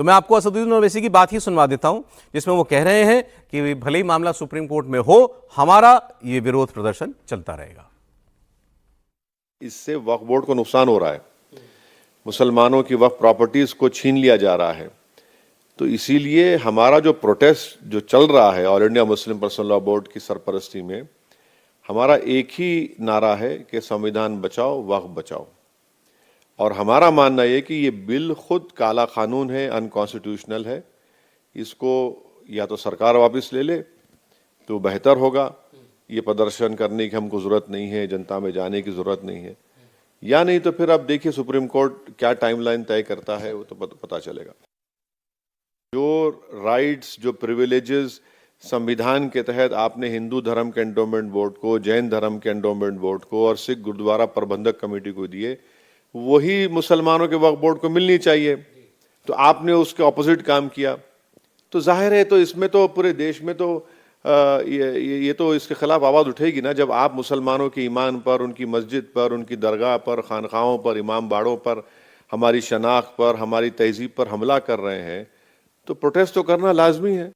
तो मैं आपको असदुद्दीन ओवैसी की बात ही सुनवा देता हूं, जिसमें वो कह रहे हैं कि भले ही मामला सुप्रीम कोर्ट में हो, हमारा ये विरोध प्रदर्शन चलता रहेगा। इससे वक्फ बोर्ड को नुकसान हो रहा है, मुसलमानों की वक्फ प्रॉपर्टीज को छीन लिया जा रहा है। तो इसीलिए हमारा जो प्रोटेस्ट जो चल रहा है all India Muslim personal law board की सरपरस्ती में, हमारा एक ही नारा है कि संविधान बचाओ, वक्फ बचाओ। और हमारा मानना यह कि ये बिल खुद काला कानून है, अनकॉन्स्टिट्यूशनल है। इसको या तो सरकार वापस ले ले तो बेहतर होगा। ये प्रदर्शन करने की हमको जरूरत नहीं है, जनता में जाने की जरूरत नहीं है, या नहीं तो फिर अब देखिए सुप्रीम कोर्ट क्या टाइमलाइन तय करता है, वो तो पता चलेगा। जो राइट्स, जो प्रिविलेजेस संविधान के तहत आपने हिंदू धर्म के एंडोमेंट बोर्ड को, जैन धर्म के एंडोमेंट बोर्ड को और सिख गुरुद्वारा प्रबंधक कमेटी को दिए, वही मुसलमानों के वक्फ बोर्ड को मिलनी चाहिए। तो आपने उसके ऑपोजिट काम किया, तो जाहिर है तो इसमें तो पूरे देश में तो ये तो इसके खिलाफ आवाज उठेगी ना। जब आप मुसलमानों के ईमान पर, उनकी मस्जिद पर, उनकी दरगाह पर, खानकाहों पर, इमाम बाड़ों पर, हमारी शनाख्त पर, हमारी तहजीब पर हमला कर रहे हैं, तो प्रोटेस्ट तो करना लाजमी है।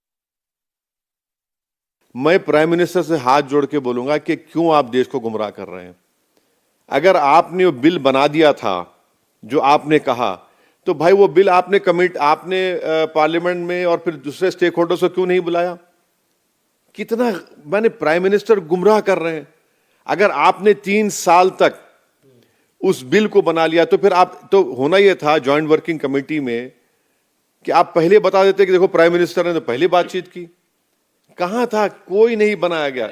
मैं प्राइम मिनिस्टर से हाथ जोड़ के बोलूंगा कि क्यों आप देश को गुमराह कर रहे हैं। अगर आपने वो बिल बना दिया था जो आपने कहा, तो भाई वो बिल आपने पार्लियामेंट में और फिर दूसरे स्टेक होल्डर्स को क्यों नहीं बुलाया? कितना माने प्राइम मिनिस्टर गुमराह कर रहे हैं। अगर आपने 3 साल तक उस बिल को बना लिया, तो फिर आप तो होना यह था जॉइंट वर्किंग कमेटी में कि आप पहले बता देते कि देखो प्राइम मिनिस्टर ने तो पहले बातचीत की। कहां था? कोई नहीं बनाया गया।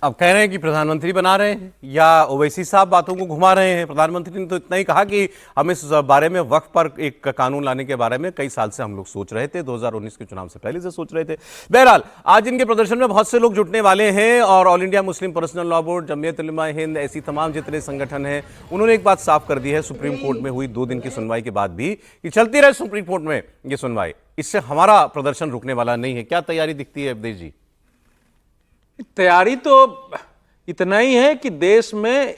अब कह रहे हैं कि प्रधानमंत्री बना रहे हैं या ओवैसी साहब बातों को घुमा रहे हैं। प्रधानमंत्री ने तो इतना ही कहा कि हम इस बारे में, वक्फ पर एक कानून लाने के बारे में कई साल से हम लोग सोच रहे थे, 2019 के चुनाव से पहले से सोच रहे थे। बहरहाल आज इनके प्रदर्शन में बहुत से लोग जुटने वाले हैं और all India Muslim personal law board, Jamiat Ulama Hind, ऐसी तमाम जितने संगठन हैं, उन्होंने एक बात साफ कर दी है सुप्रीम कोर्ट में हुई 2 दिन की सुनवाई के बाद भी कि चलती रहे सुप्रीम कोर्ट में ये सुनवाई, इससे हमारा प्रदर्शन रुकने वाला नहीं है। क्या तैयारी दिखती है अवधेश जी? तैयारी तो इतना ही है कि देश में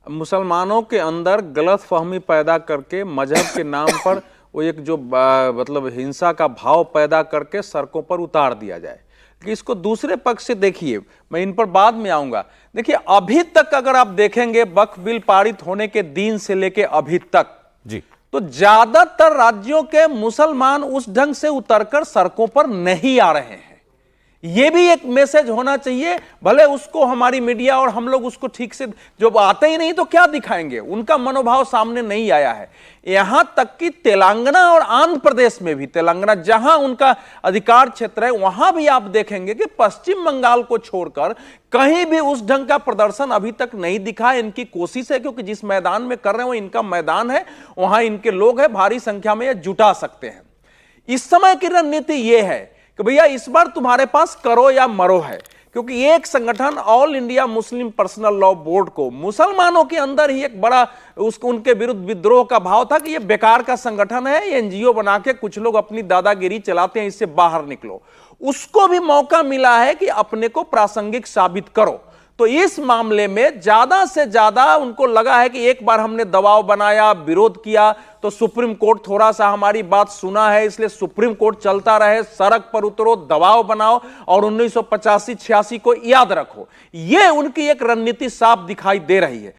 मुसलमानों के अंदर गलतफहमी पैदा करके मजहब के नाम पर वो एक जो मतलब हिंसा का भाव पैदा करके सड़कों पर उतार दिया जाए। कि इसको दूसरे पक्ष से देखिए, मैं इन पर बाद में आऊंगा। देखिए अभी तक अगर आप देखेंगे वक्फ बिल पारित होने के दिन से लेके अभी तक जी, तो ज्यादातर राज्यों के मुसलमान उस ढंग से उतरकर सड़कों पर नहीं आ रहे हैं। यह भी एक मैसेज होना चाहिए। भले उसको हमारी मीडिया और हम लोग उसको ठीक से, जो आते ही नहीं तो क्या दिखाएंगे, उनका मनोभाव सामने नहीं आया है। यहां तक कि तेलंगाना और आंध्र प्रदेश में भी, तेलंगाना जहां उनका अधिकार क्षेत्र है, वहां भी आप देखेंगे कि पश्चिम बंगाल को छोड़कर कहीं भी उस ढंग का प्रदर्शन अभी तक नहीं दिखा। इनकी कोशिश है, क्योंकि जिस मैदान में कर रहे हैं वो इनका मैदान है, वहां इनके लोग हैं, भारी संख्या में ये जुटा सकते हैं। इस समय की रणनीति यह है कि भैया इस बार तुम्हारे पास करो या मरो है, क्योंकि एक संगठन all India Muslim personal law board को मुसलमानों के अंदर ही एक बड़ा उनके विरुद्ध विद्रोह का भाव था कि ये बेकार का संगठन है, ये एनजीओ बना के कुछ लोग अपनी दादागिरी चलाते हैं, इससे बाहर निकलो। उसको भी मौका मिला है कि अपने को प्रासंगिक साबित करो। तो इस मामले में ज्यादा से ज्यादा उनको लगा है कि एक बार हमने दबाव बनाया, विरोध किया, तो सुप्रीम कोर्ट थोड़ा सा हमारी बात सुना है, इसलिए सुप्रीम कोर्ट चलता रहे, सड़क पर उतरो, दबाव बनाओ और 1985-86 को याद रखो। यह उनकी एक रणनीति साफ दिखाई दे रही है।